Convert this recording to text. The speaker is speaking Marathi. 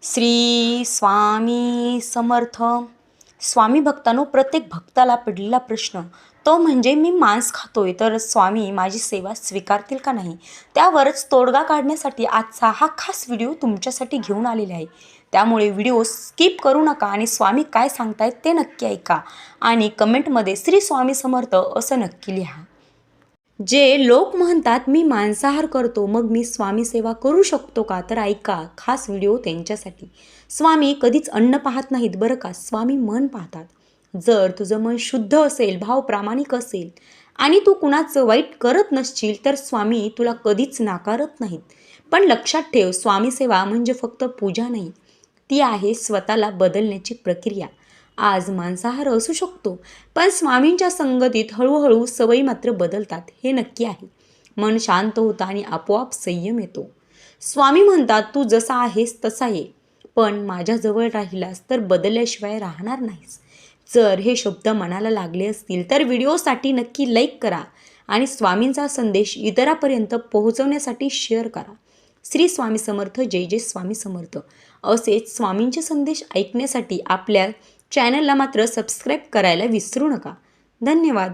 श्री स्वामी समर्थ. स्वामी भक्तांनो, प्रत्येक भक्ताला पडलेला प्रश्न तो म्हणजे मी मांस खातोय तर स्वामी माझी सेवा स्वीकारतील का नाही. त्यावरच तोडगा काढण्यासाठी आजचा हा खास व्हिडिओ तुमच्यासाठी घेऊन आलेला आहे. त्यामुळे व्हिडिओ स्किप करू नका आणि स्वामी काय सांगतायत ते नक्की ऐका आणि कमेंटमध्ये श्री स्वामी समर्थ असं नक्की लिहा. जे लोक म्हणतात मी मांसाहार करतो मग मी स्वामी सेवा करू शकतो का, तर ऐका खास व्हिडिओ त्यांच्यासाठी. स्वामी कधीच अन्न पाहत नाहीत बरं का, स्वामी मन पाहतात. जर तुझं मन शुद्ध असेल, भाव प्रामाणिक असेल आणि तू कुणाचं वाईट करत नसशील तर स्वामी तुला कधीच नाकारत नाहीत. पण लक्षात ठेव, स्वामी सेवा म्हणजे फक्त पूजा नाही, ती आहे स्वतःला बदलण्याची प्रक्रिया. आज मांसाहार असू शकतो पण स्वामींच्या संगतीत हळूहळू सवयी मात्र बदलतात, हे नक्की आहे. मन शांत होतं आणि आपोआप संयम येतो. स्वामी म्हणतात तू जसा आहेस तसा ये, पण माझ्याजवळ राहिलास तर बदलल्याशिवाय राहणार नाहीस. जर हे शब्द मनाला लागले असतील तर व्हिडिओसाठी नक्की लाईक करा आणि स्वामींचा संदेश इतरांपर्यंत पोहोचवण्यासाठी शेअर करा. श्री स्वामी समर्थ. जय जय स्वामी समर्थ. असेच स्वामींचे संदेश ऐकण्यासाठी आपल्या चॅनलला मात्र सबस्क्राईब करायला विसरू नका. धन्यवाद.